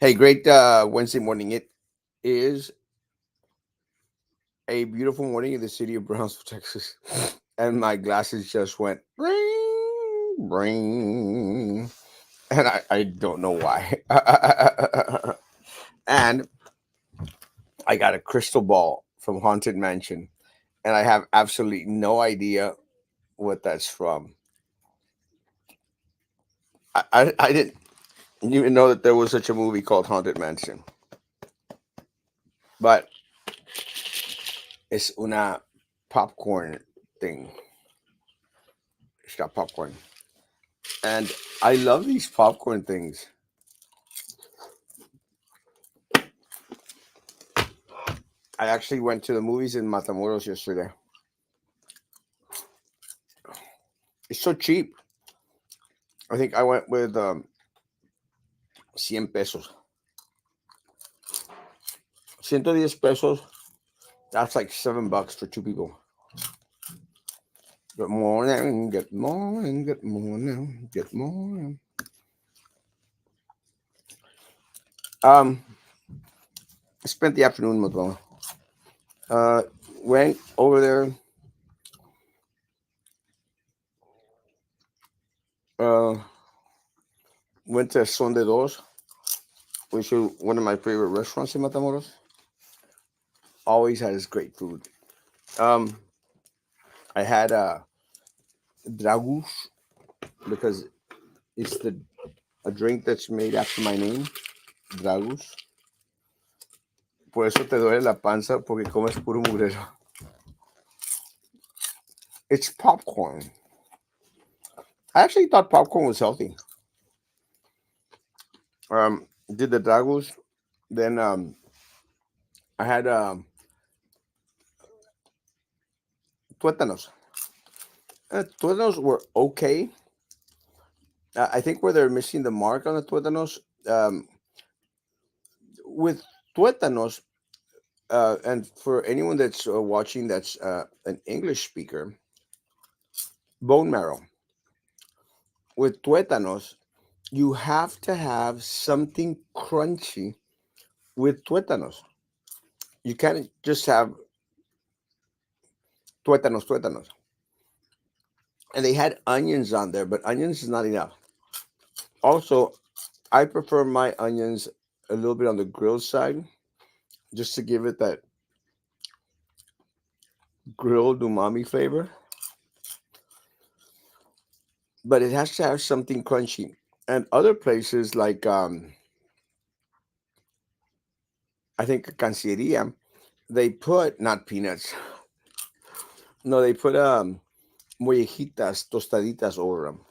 Hey, great Wednesday morning. It is a beautiful morning in the city of Brownsville, Texas. And my glasses just went ring, ring. And I don't know why. And I got a crystal ball from Haunted Mansion. And I have absolutely no idea what that's from. I didn't even know that there was such a movie called Haunted Mansion. But it's una popcorn thing. It's got popcorn. And I love these popcorn things. I actually went to the movies in Matamoros yesterday. It's so cheap. I think I went with 100 pesos. 110 pesos. That's like $7 for two people. Good morning, good morning, good morning, good morning. Um, I spent the afternoon with them. Uh, went over there. Uh, went to Son de Dos, which is one of my favorite restaurants in Matamoros. Always has great food. Um, I had dragus because it's a drink that's made after my name, dragus. Por eso te duele la panza porque comes puro mugrero. It's popcorn. I actually thought popcorn was healthy. Did the dragus, then I had tuétanos. Tuétanos were okay. I think where they're missing the mark on the tuétanos, with tuétanos, and for anyone that's watching that's an English speaker, bone marrow. With tuétanos, you have to have something crunchy with tuétanos. You can't just have tuétanos. And they had onions on there, but onions is not enough. Also, I prefer my onions a little bit on the grilled side, just to give it that grilled umami flavor. But it has to have something crunchy. And other places like I think Cancilleria, they put not peanuts. No, they put mollejitas, tostaditas over them.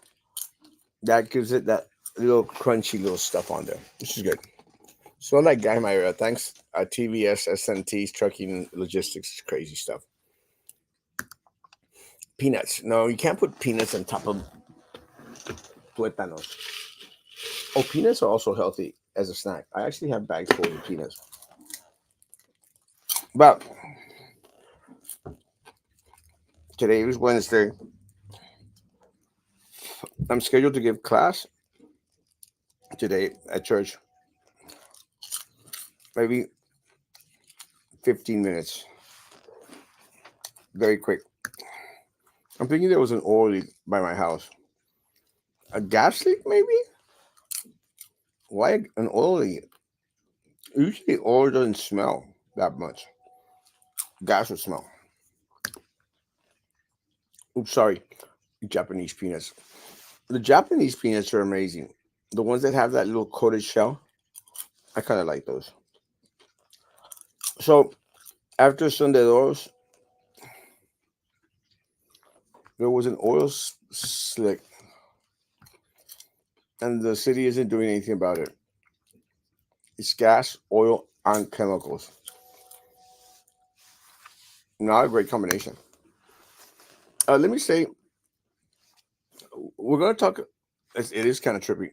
That gives it that little crunchy little stuff on there, which is good. So I like Guy Myra. Thanks, TVS, SNTs, trucking, logistics, crazy stuff. Peanuts. No, you can't put peanuts on top of tuétanos. Oh, peanuts are also healthy as a snack. I actually have bags full of peanuts. But today is Wednesday. I'm scheduled to give class today at church. Maybe 15 minutes. Very quick. I'm thinking there was an oil leak by my house. A gas leak, maybe? Why an oil leak? Usually, oil doesn't smell that much. Gas would smell. Oops, sorry. Japanese peanuts. The Japanese peanuts are amazing. The ones that have that little coated shell, I kind of like those. So, after Sunday Doors, there was an oil slick, and the city isn't doing anything about it. It's gas, oil, and chemicals. Not a great combination. Let me say, we're going to talk. It is kind of trippy.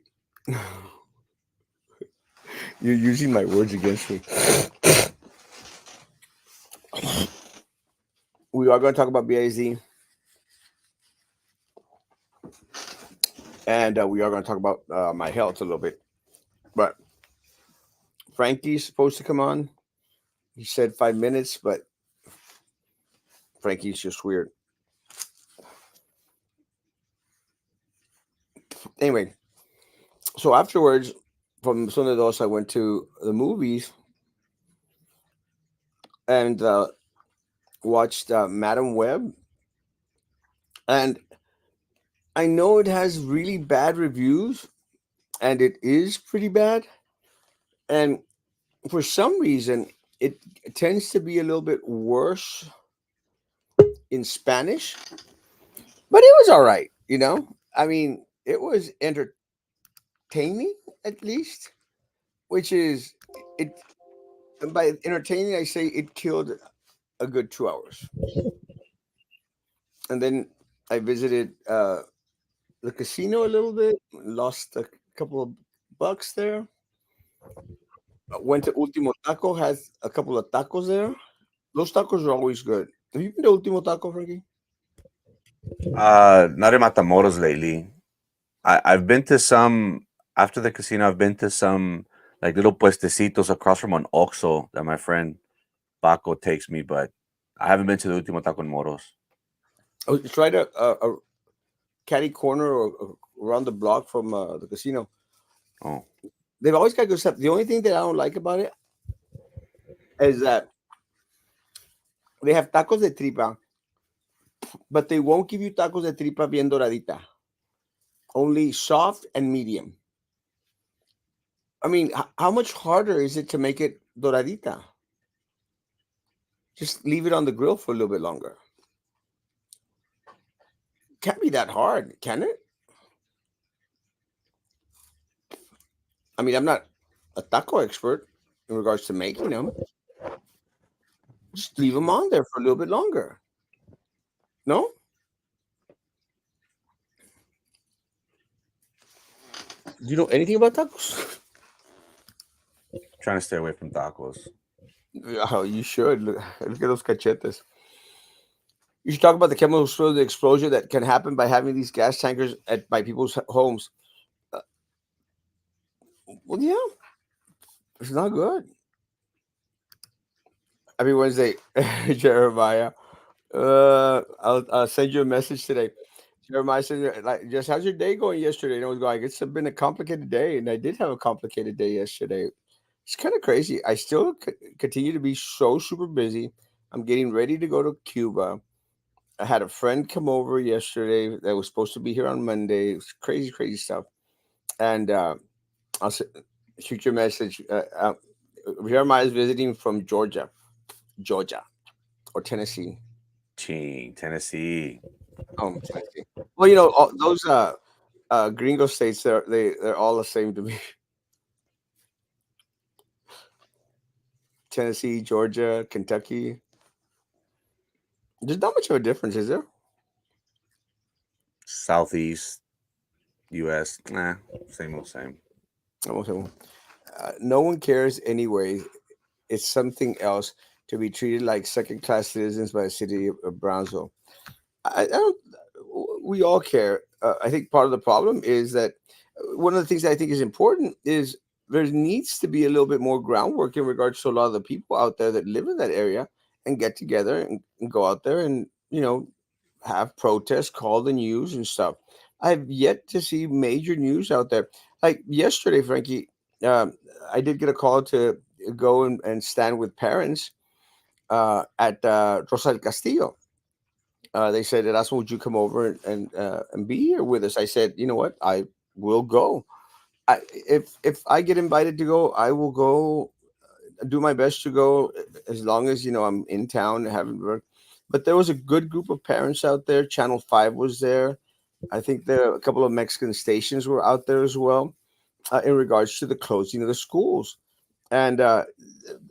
You're using my words against me. We are going to talk about BIZ, and we are going to talk about my health a little bit. But Frankie's supposed to come on. He said 5 minutes, but Frankie's just weird. Anyway, so afterwards, from Son de Dos, I went to the movies and watched Madam Web. And I know it has really bad reviews, and it is pretty bad. And for some reason, it tends to be a little bit worse in Spanish, but it was all right. I mean, it was entertaining at least, which is it. And by entertaining, I say it killed a good 2 hours. And then I visited the casino a little bit, lost a couple of bucks there. Went to Ultimo Taco, has a couple of tacos there. Those tacos are always good. Have you been to Ultimo Taco, Frankie? Not in Matamoros lately. I've been to some after the casino. I've been to some like little puestecitos across from an Oxxo that my friend Paco takes me, but I haven't been to the Último Taco en Moros. Oh, it's right a catty corner or around the block from the casino. Oh, They've always got good stuff. The only thing that I don't like about it is that they have tacos de tripa, but they won't give you tacos de tripa bien doradita. Only soft and medium. I mean, how much harder is it to make it doradita? Just leave it on the grill for a little bit longer. Can't be that hard, can it? I mean, I'm not a taco expert in regards to making them. Just leave them on there for a little bit longer. No? Do you know anything about tacos? trying to stay away from tacos. Oh, you should. Look at those cachetes. You should talk about the chemical spill, the explosion that can happen by having these gas tankers at by people's homes. Uh, well, yeah, it's not good. Every Wednesday, Jeremiah. I'll send you a message today. Jeremiah said, like, just how's your day going yesterday? And I was going, it's been a complicated day, and I did have a complicated day yesterday. It's kind of crazy. I still continue to be so super busy. I'm getting ready to go to Cuba. I had a friend come over yesterday that was supposed to be here on Monday. It was crazy, crazy stuff. And I'll shoot your message. Jeremiah is visiting from Georgia, or Tennessee. Ching, Tennessee. Tennessee. Well, all those gringo states, they're all the same to me. Tennessee, Georgia, Kentucky. There's not much of a difference, is there? Southeast U.S. Nah, same old same. Almost everyone. No one cares anyway. It's something else to be treated like second-class citizens by the city of Brownsville. I don't. We all care. I think part of the problem is that one of the things that I think is important is there needs to be a little bit more groundwork in regards to a lot of the people out there that live in that area and get together and go out there and have protests, call the news and stuff. I've yet to see major news out there. Like yesterday, Frankie, um, I did get a call to go and stand with parents at Rosa del Castillo. They said, "Erasmo, would you come over and be here with us?" I said, "You know what? I will go. If I get invited to go, I will go. Do my best to go as long as I'm in town and haven't worked." But there was a good group of parents out there. Channel 5 was there. I think there a couple of Mexican stations were out there as well in regards to the closing of the schools. And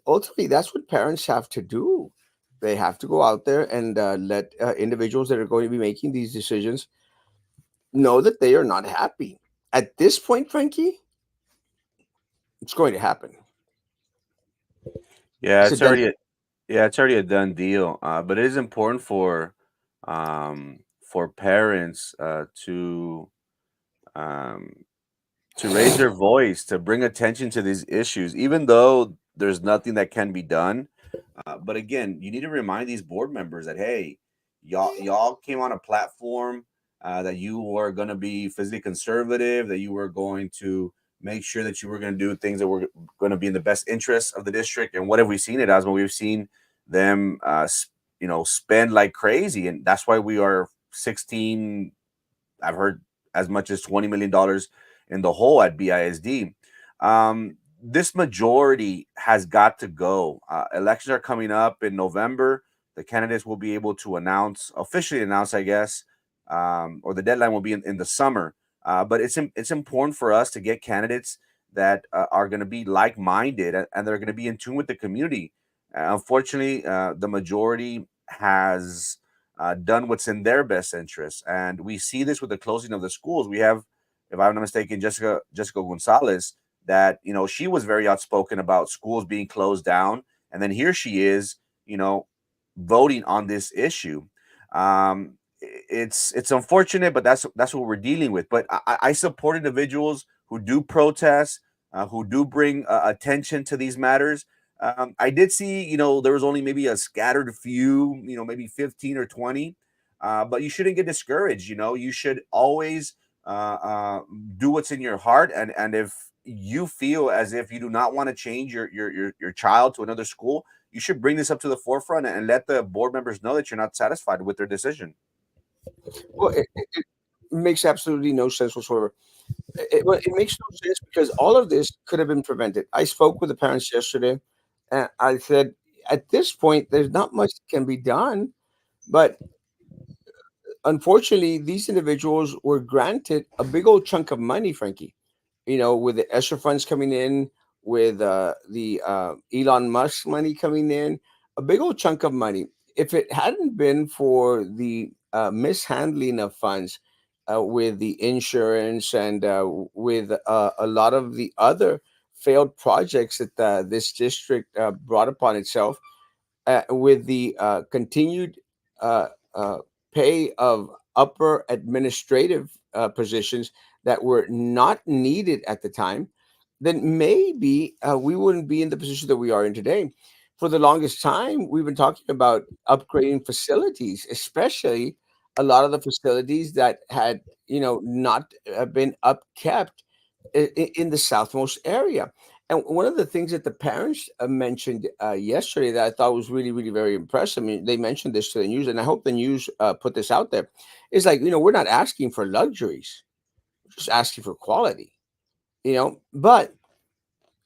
ultimately, that's what parents have to do. They have to go out there and let individuals that are going to be making these decisions know that they are not happy. At this point, Frankie, it's going to happen. Yeah, It's a it's done already deal. it's already a done deal. But it is important for parents to um to raise their voice, to bring attention to these issues, even though there's nothing that can be done. But again, you need to remind these board members that hey, y'all came on a platform that you were going to be physically conservative, that you were going to make sure that you were going to do things that were going to be in the best interest of the district. And what have we seen it as? Well, we've seen them, spend like crazy, and that's why we are 16. I've heard as much as $20 million in the hole at BISD. This majority has got to go. Elections are coming up in November. The candidates will be able to officially announce, I guess, or the deadline will be in the summer. But it's important for us to get candidates that are going to be like-minded and they're going to be in tune with the community. Unfortunately, the majority has done what's in their best interest. And we see this with the closing of the schools. We have, if I'm not mistaken, Jessica Gonzalez, that she was very outspoken about schools being closed down, and then here she is, you know, voting on this issue. It's unfortunate, but that's what we're dealing with. But I support individuals who do protest, who do bring attention to these matters. I did see, there was only maybe a scattered few, maybe 15 or 20. But you shouldn't get discouraged. You should always uh, uh, do what's in your heart. And if you feel as if you do not want to change your child to another school, you should bring this up to the forefront and let the board members know that you're not satisfied with their decision. Well, it makes absolutely no sense whatsoever. It makes no sense because all of this could have been prevented. I spoke with the parents yesterday, and I said, at this point, there's not much that can be done. But unfortunately, these individuals were granted a big old chunk of money, Frankie. With the ESSER funds coming in, with the Elon Musk money coming in, a big old chunk of money. If it hadn't been for the mishandling of funds with the insurance and with a lot of the other failed projects that this district brought upon itself, with the continued uh, uh, pay of upper administrative positions that were not needed at the time, then maybe we wouldn't be in the position that we are in today. For the longest time, we've been talking about upgrading facilities, especially a lot of the facilities that had, not been upkept in the southmost area. And one of the things that the parents mentioned yesterday that I thought was really, really very impressive. I mean, they mentioned this to the news, and I hope the news put this out there. Is like, we're not asking for luxuries, we're just asking for quality. But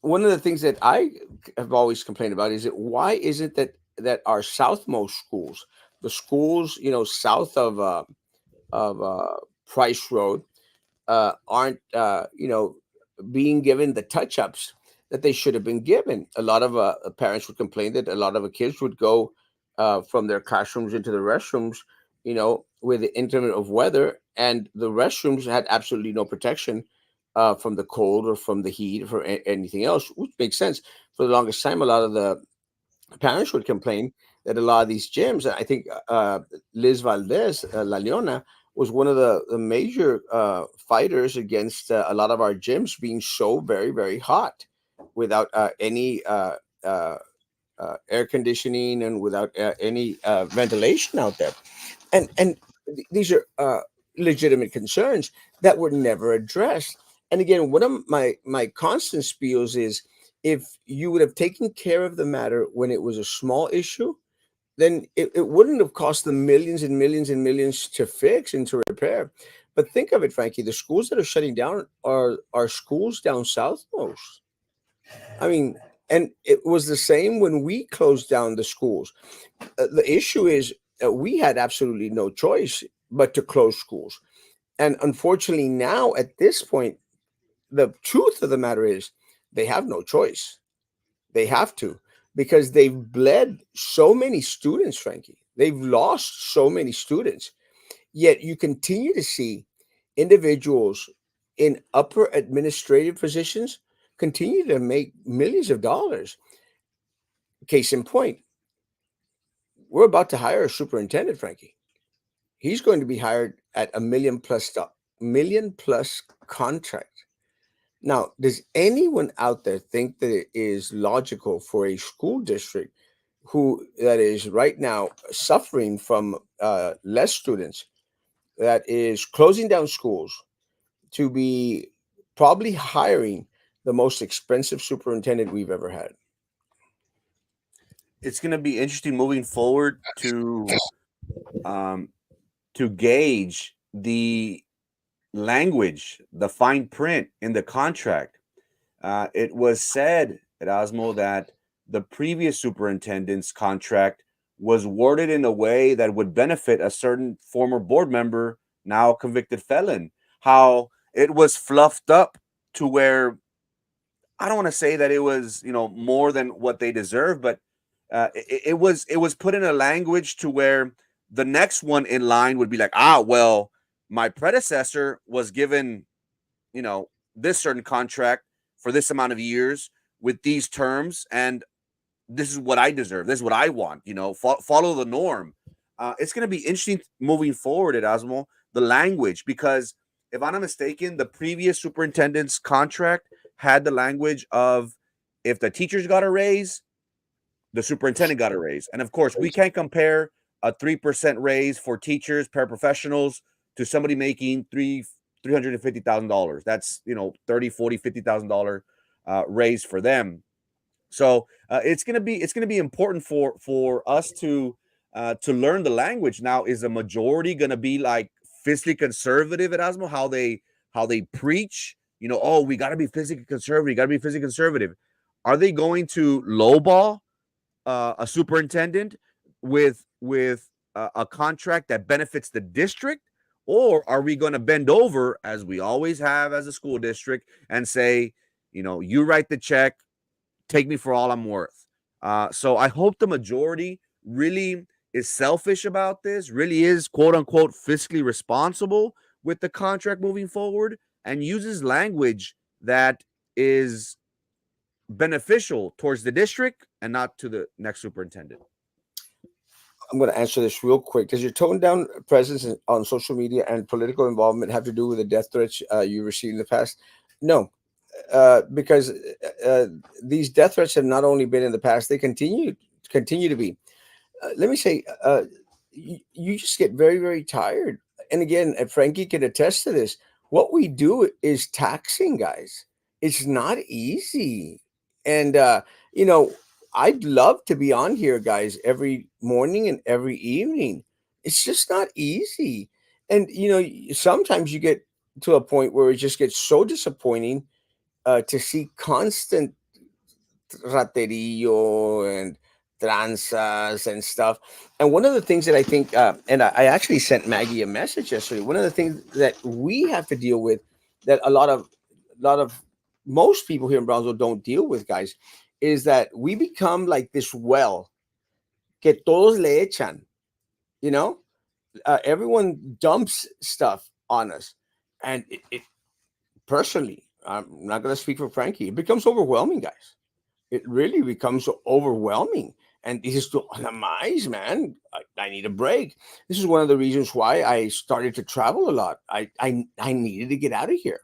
one of the things that I have always complained about is that why is it that our southmost schools, the schools, south of Price Road, aren't being given the touch ups that they should have been given. A lot of parents would complain that a lot of the kids would go from their classrooms into the restrooms, with the inclement of weather, and the restrooms had absolutely no protection from the cold or from the heat or anything else, which makes sense. For the longest time, a lot of the parents would complain that a lot of these gyms, I think Liz Valdez, La Leona, was one of the major fighters against a lot of our gyms being so very, very hot without any air conditioning and without any ventilation out there. And these are legitimate concerns that were never addressed. And again, one of my constant spiels is, if you would have taken care of the matter when it was a small issue, then it wouldn't have cost them millions and millions and millions to fix and to repair. But think of it, Frankie, the schools that are shutting down are schools down south most. I mean, and it was the same when we closed down the schools. The issue is we had absolutely no choice but to close schools. And unfortunately, now at this point, the truth of the matter is they have no choice. They have to, because they've bled so many students, Frankie. They've lost so many students. Yet you continue to see individuals in upper administrative positions continue to make millions of dollars. Case in point, we're about to hire a superintendent, Frankie. He's going to be hired at a million plus contract. Now, does anyone out there think that it is logical for a school district who that is right now suffering from less students, that is closing down schools, to be probably hiring the most expensive superintendent we've ever had? It's going to be interesting moving forward um, to gauge the language, the fine print in the contract. It was said, Erasmo, that the previous superintendent's contract was worded in a way that would benefit a certain former board member, now convicted felon. How it was fluffed up to where I don't want to say that it was, more than what they deserve, but it was put in a language to where the next one in line would be like, well, my predecessor was given, you know, this certain contract for this amount of years with these terms, and this is what I deserve. This is what I want. Follow the norm. It's going to be interesting moving forward at Osmo, the language, because if I'm not mistaken, the previous superintendent's contract had the language of if the teachers got a raise, the superintendent got a raise. And of course, we can't compare a 3% raise for teachers, paraprofessionals to somebody making $350,000. That's 30, 40, $50,000 raise for them. So it's gonna be important for us to learn the language. Now, is a majority gonna be like fiscally conservative at Asmo? How they preach? Oh, we gotta be physically conservative. You gotta be physically conservative. Are they going to lowball a superintendent with a contract that benefits the district, or are we going to bend over as we always have as a school district and say, you write the check, take me for all I'm worth? So I hope the majority really is selfish about this, really is quote unquote fiscally responsible with the contract moving forward, and uses language that is beneficial towards the district and not to the next superintendent. I'm going to answer this real quick. Does your toned down presence on social media and political involvement have to do with the death threats you received in the past? No, because these death threats have not only been in the past; they continue to be. Let me say, you just get very, very tired. And again, Frankie can attest to this. What we do is taxing, guys. It's not easy. And, you know, I'd love to be on here, guys, every morning and every evening. It's just not easy. And, sometimes you get to a point where it just gets so disappointing to see constant raterillo and tranzas and stuff. And one of the things that I think, and I actually sent Maggie a message yesterday. One of the things that we have to deal with, that a lot of most people here in Brownsville don't deal with, guys, is that we become like this well que todos le echan. You know, everyone dumps stuff on us, and it personally, I'm not going to speak for Frankie. It becomes overwhelming, guys. It really becomes overwhelming. And this is to minimize, man. I need a break. This is one of the reasons why I started to travel a lot. I needed to get out of here,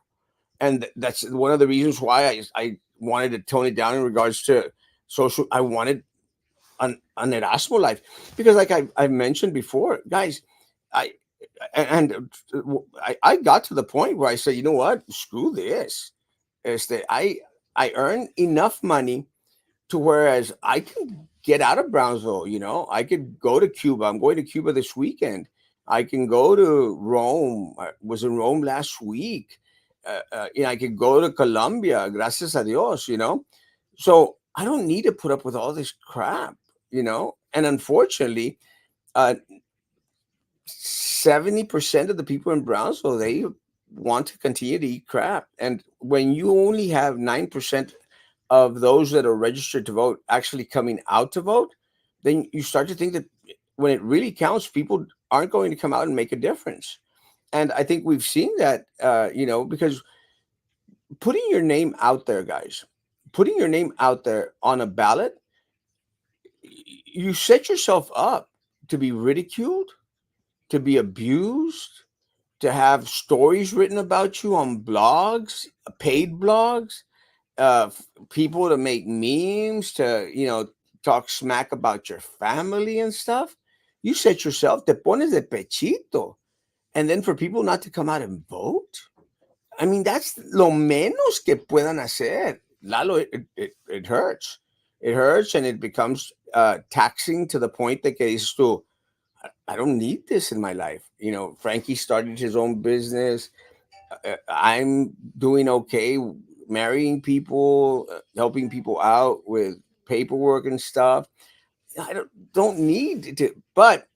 and that's one of the reasons why I wanted to tone it down in regards to social. I wanted an Erasmo life because, like I've mentioned before, guys, I and I got to the point where I said, you know what, screw this. Is that I earn enough money to whereas I can get out of Brownsville. I could go to Cuba. I'm going to Cuba this weekend. I can go to Rome. I was in Rome last week. I could go to Colombia. Gracias a Dios. So I don't need to put up with all this crap. And unfortunately, 70% of the people in Brownsville, they want to continue to eat crap. And when you only have 9% of those that are registered to vote actually coming out to vote, then you start to think that when it really counts, people aren't going to come out and make a difference. And I think we've seen that, because putting your name out there, guys, putting your name out there on a ballot, you set yourself up to be ridiculed, to be abused, to have stories written about you on blogs, paid blogs, people to make memes, to talk smack about your family and stuff. You set yourself, te pones de pechito, and then for people not to come out and vote. I mean, that's lo menos que puedan hacer. Lalo, it hurts. It hurts, and it becomes taxing to the point that que dices tú, I don't need this in my life. Frankie started his own business. I'm doing okay, marrying people, helping people out with paperwork and stuff. I don't need to, but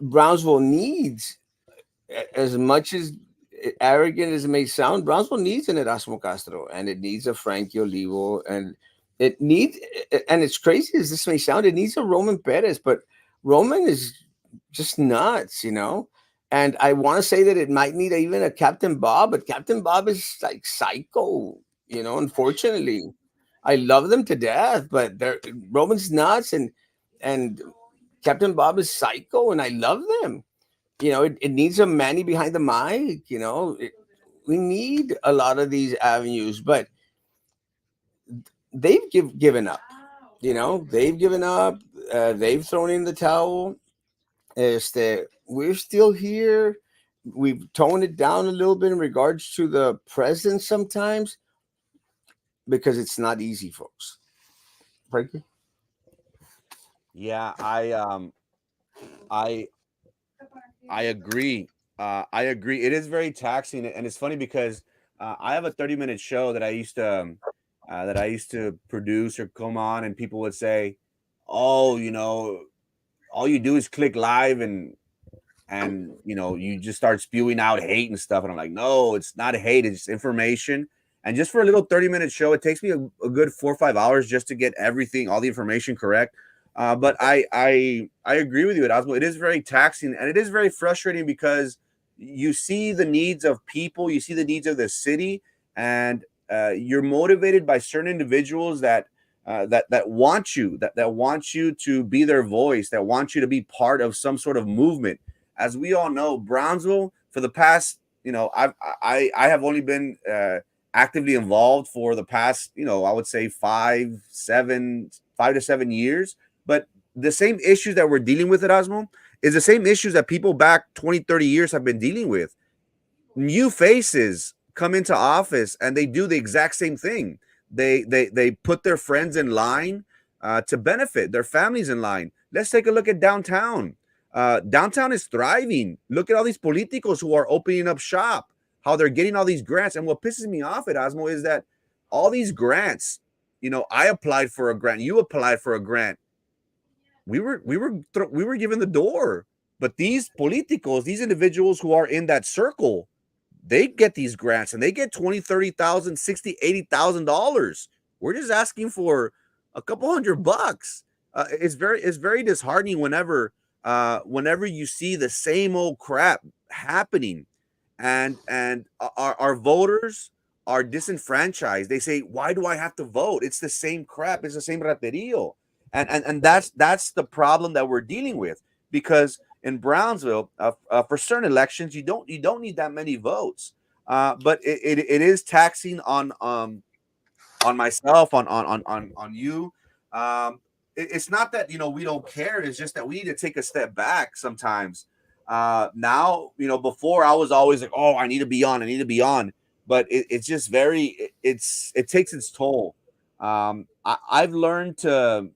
Brownsville needs, as much as arrogant as it may sound, Brownsville needs an Erasmo Castro, and it needs a Frankie Olivo, and it needs, and it's crazy as this may sound, it needs a Roman Perez, but Roman is just nuts. And I want to say that it might need even a Captain Bob, but Captain Bob is like psycho. Unfortunately, I love them to death, but they're Roman's nuts, and Captain Bob is psycho, and I love them. It needs a Manny behind the mic. We need a lot of these avenues, but they've given up. They've given up. They've thrown in the towel. We're still here. We've toned it down a little bit in regards to the presence sometimes because it's not easy, folks. Frankie? Yeah, I I agree. I agree. It is very taxing, and it's funny because I have a 30-minute show that I used to produce or come on, and people would say, "Oh, all you do is click live and you just start spewing out hate and stuff." And I'm like, "No, it's not hate. It's information." And just for a little 30-minute show, it takes me a good 4 or 5 hours just to get everything, all the information correct. But I agree with you, Erasmo. It is very taxing and it is very frustrating because you see the needs of people, you see the needs of the city, and you're motivated by certain individuals that want that want you to be their voice, that want you to be part of some sort of movement. As we all know, Brownsville for the past, I have only been actively involved for the past, I would say 5 to 7 years. But the same issues that we're dealing with, Erasmo, is the same issues that people back 20, 30 years have been dealing with. New faces come into office and they do the exact same thing. They put their friends in line to benefit, their families in line. Let's take a look at downtown. Downtown is thriving. Look at all these politicos who are opening up shop, how they're getting all these grants. And what pisses me off at Osmo is that all these grants, I applied for a grant, you applied for a grant. We were given the door, but these politicos, these individuals who are in that circle, they get these grants and they get 20, 30,000, 60, $80,000. We're just asking for a couple $100. It's very disheartening whenever you see the same old crap happening, and our voters are disenfranchised. They say, why do I have to vote? It's the same crap. It's the same raterio. And that's the problem that we're dealing with, because in Brownsville, for certain elections, you don't need that many votes. But it is taxing on myself, on you. It's not that we don't care. It's just that we need to take a step back sometimes. Now, before I was always like, oh, I need to be on, I need to be on, but it's just it takes its toll. I've learned to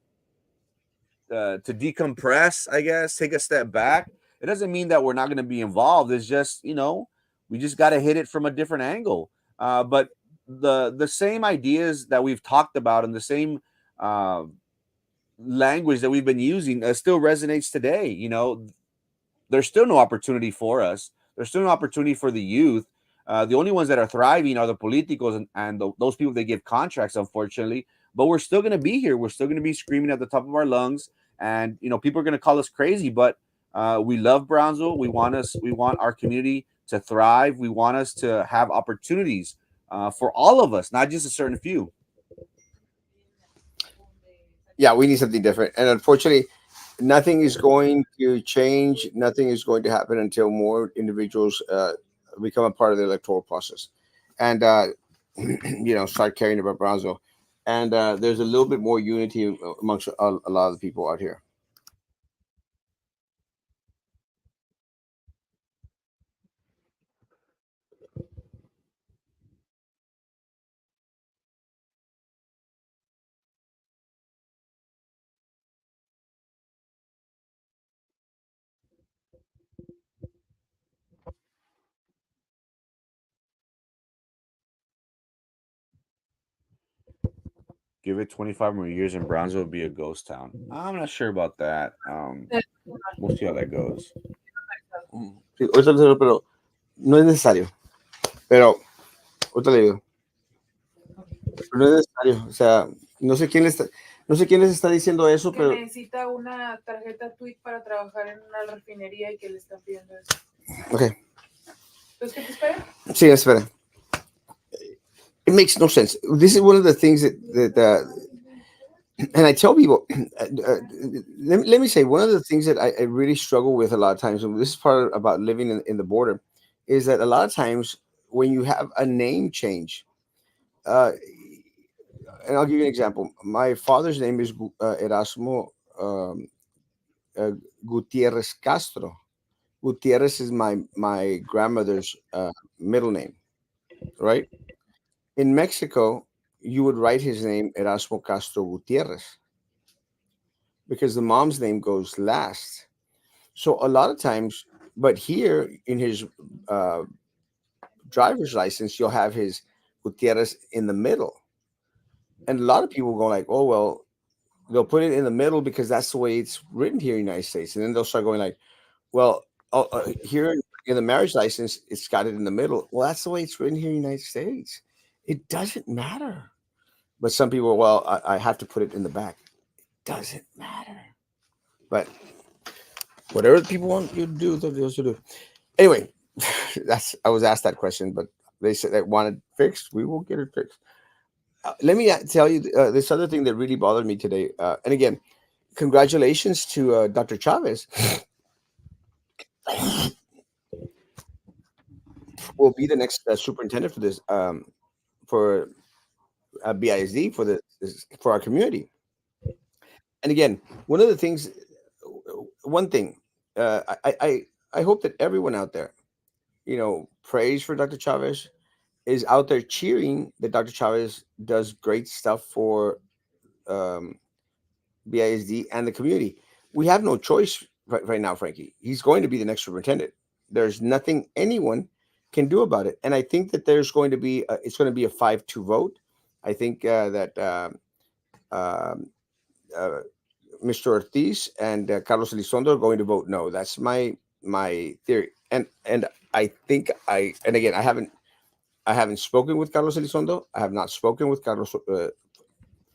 decompress, I guess, take a step back. It doesn't mean that we're not going to be involved. It's just, we just got to hit it from a different angle. But the same ideas that we've talked about and the same uh, language that we've been using still resonates today. There's still no opportunity for us. There's still no opportunity for the youth. The only ones that are thriving are the politicos and those people that give contracts, unfortunately. But we're still going to be here. We're still going to be screaming at the top of our lungs, and people are going to call us crazy. But we love Brownsville. We want our community to thrive. We want us to have opportunities for all of us, not just a certain few. Yeah, we need something different. And unfortunately, Nothing is going to change. Nothing is going to happen until more individuals become a part of the electoral process, and start caring about Bronzo. And there's a little bit more unity amongst a lot of the people out here. Give it 25 more years and Brownsville will be a ghost town. I'm not sure about that. We'll see how that goes. Sí, ahorita le digo, pero no es necesario. Pero ahorita le digo, pero no es necesario. O sea, no sé quién le está, no sé quién les está diciendo eso, Que pero necesita una tarjeta tweet para trabajar en una refinería y que le están pidiendo eso. ok. Entonces, ¿qué te espera? Sí, espera. It makes no sense. This is one of the things that and I tell people, let me say, one of the things that I really struggle with a lot of times, and this is part about living in the border, is that a lot of times when you have a name change, uh, and I'll give you an example. My father's name is Erasmo um, uh, Gutierrez Castro. Gutierrez is my grandmother's middle name, right? In Mexico, you would write his name Erasmo Castro Gutierrez because the mom's name goes last. So a lot of times, but here in his uh, driver's license, you'll have his Gutierrez in the middle, and a lot of people go like, "Oh well," they'll put it in the middle because that's the way it's written here in the United States, and then they'll start going like, "Well, here in the marriage license, it's got it in the middle." Well, that's the way it's written here in the United States. It doesn't matter. But some people, well, I have to put it in the back. Doesn't matter. But whatever the people want you to do, they'll do. Anyway, that's I was asked that question, but they said they wanted fixed. We will get it fixed. Let me tell you this other thing that really bothered me today. And again, congratulations to Dr. Chavez. Will be the next superintendent for this for BISD for our community. And again, one of the things, one thing, I hope that everyone out there, praise for Dr. Chavez, is out there cheering that Dr. Chavez does great stuff for um, BISD and the community. We have no choice right now, Frankie. He's going to be the next superintendent. There's nothing anyone can do about it. And I think that there's going to be, it's going to be a 5-2 vote. I think that um, uh, Mr. Ortiz and Carlos Elizondo are going to vote no. That's my theory. And I think and again, I haven't spoken with Carlos Elizondo. I have not spoken with Carlos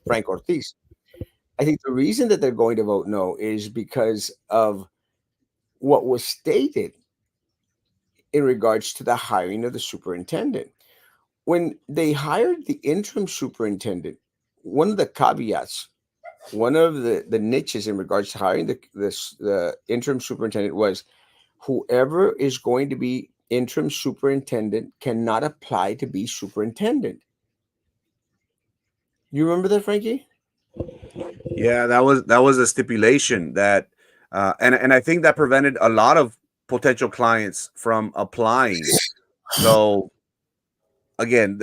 Frank Ortiz. I think the reason that they're going to vote no is because of what was stated in regards to the hiring of the superintendent. When they hired the interim superintendent, one of the caveats, one of the niches in regards to hiring the interim superintendent was whoever is going to be interim superintendent cannot apply to be superintendent. You remember that, Frankie? Yeah, that was a stipulation that, and I think that prevented a lot of potential clients from applying. So again,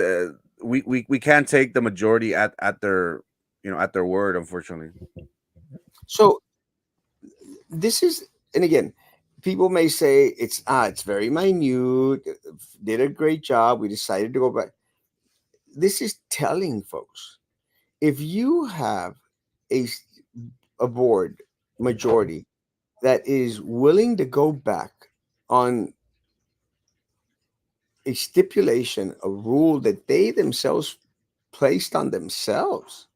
we can't take the majority at their at their word, unfortunately. So this is, and again, people may say it's very minute. Did a great job. We decided to go back. This is telling folks if you have a a board majority that is willing to go back on a stipulation, a rule that they themselves placed on themselves.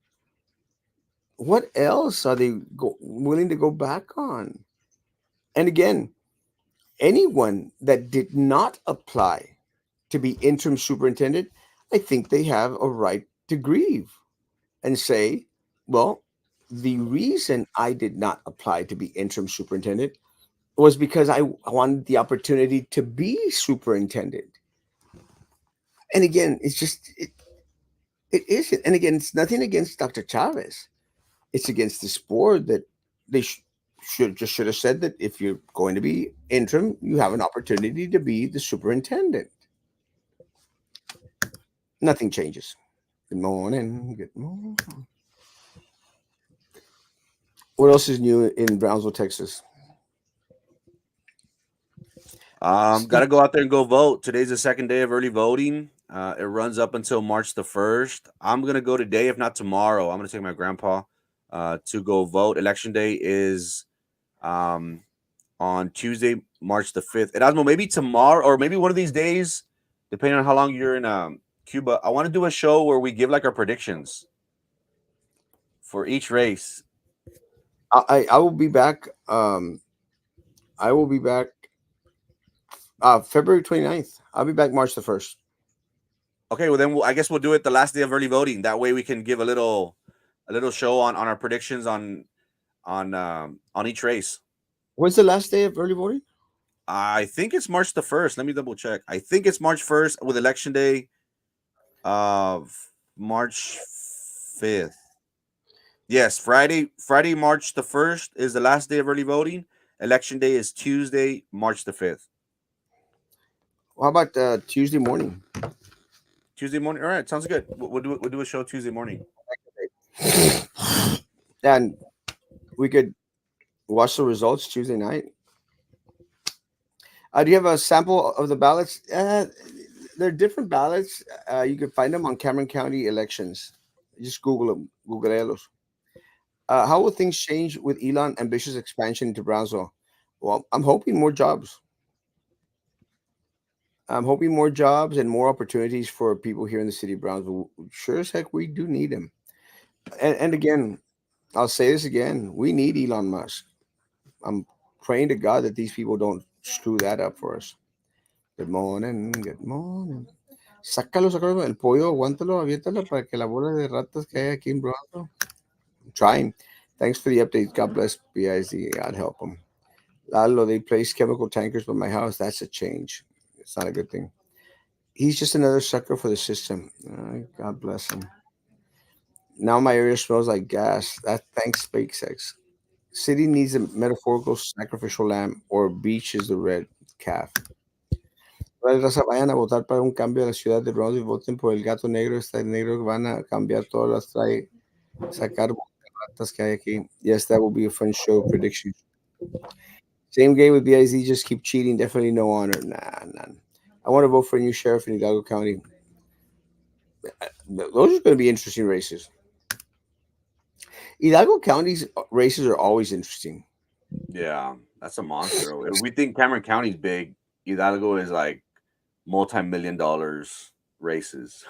What else are they willing to go back on? And again, anyone that did not apply to be interim superintendent, I think they have a right to grieve and say, well, The reason I did not apply to be interim superintendent was because I wanted the opportunity to be superintendent. And again, it isn't. And again, it's nothing against Dr. Chavez. It's against this board that they should have said that if you're going to be interim, you have an opportunity to be the superintendent. Nothing changes. Good morning. Good morning. What else is new in Brownsville, Texas? Gotta go out there and go vote. Today's the second day of early voting. It runs up until March the 1st. I'm gonna go today, if not tomorrow. I'm gonna take my grandpa to go vote. Election day is um on Tuesday, March the 5th. Erasmo, maybe tomorrow or maybe one of these days, depending on how long you're in Cuba. I want to do a show where we give like our predictions for each race. I will be back. I will be back February 29th. I'll be back March the 1st. Okay, well then I guess we'll do it the last day of early voting. That way we can give a little show on our predictions on each race. When's the last day of early voting? I think it's March the 1st. Let me double check. I think it's March 1st with election day of March 5th. Yes, Friday, March the 1st is the last day of early voting. Election day is Tuesday, March the 5th. How about Tuesday morning? Tuesday morning. All right, sounds good. We'll do a show Tuesday morning. And we could watch the results Tuesday night. Do you have a sample of the ballots? They're different ballots. You can find them on Cameron County elections. Just Google them. Googleelos. How will things change with Elon ambitious expansion into Brownsville? Well, I'm hoping more jobs. I'm hoping more jobs and more opportunities for people here in the city of Brownsville. Sure as heck, we do need them. And again, I'll say this again: we need Elon Musk. I'm praying to God that these people don't screw that up for us. Good morning, good morning. Sácalo, sácalo, el pollo, aguántalo, aviéntalo para que la bola de ratas que hay aquí en Brownsville. I'm trying. Thanks for the update. God bless BIZ. God help them. Lalo, they place chemical tankers by my house. That's a change. It's not a good thing. He's just another sucker for the system. God bless him. Now my area smells like gas. That thanks SpaceX. City needs a metaphorical sacrificial lamb, or beach is the red calf. Vale, raza, vayan a votar para un cambio de la ciudad de Brownsville. Voten por el gato negro. Este negro que van a cambiar todas las trae, sacar ratas que hay aquí. Yes, that will be a fun show prediction. Same game with BIZ. Just keep cheating. Definitely no honor. Nah, none. I want to vote for a new sheriff in Hidalgo County. Those are going to be interesting races. Hidalgo County's races are always interesting. Yeah, that's a monster. If we think Cameron County's big, Hidalgo is like multi-million dollars races.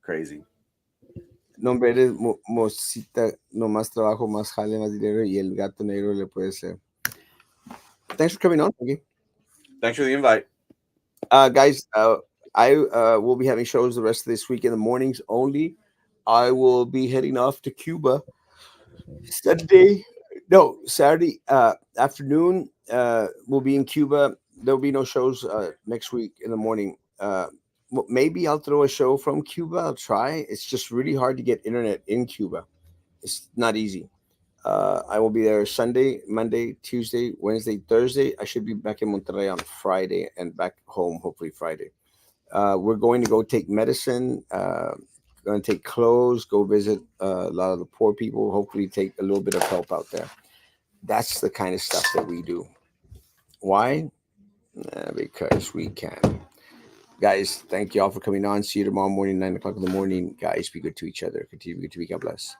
Crazy. Nombre eres Mosita, no más trabajo, más jale, más dinero, y el gato negro le puede ser. Thanks for coming on, Frankie. Thanks for the invite. Guys, I will be having shows the rest of this week in the mornings only. I will be heading off to Cuba Saturday afternoon. We'll be in Cuba. There'll be no shows next week in the morning. Maybe I'll throw a show from Cuba. I'll try. It's just really hard to get internet in Cuba. It's not easy. I will be there Sunday, Monday, Tuesday, Wednesday, Thursday. I should be back in Monterrey on Friday and back home hopefully Friday. We're going to go take medicine, going to take clothes, go visit a lot of the poor people, hopefully take a little bit of help out there. That's the kind of stuff that we do. Why? Because we can. Guys, thank you all for coming on. See you tomorrow morning, 9 o'clock in the morning. Guys, be good to each other. Continue to be good to be. God bless.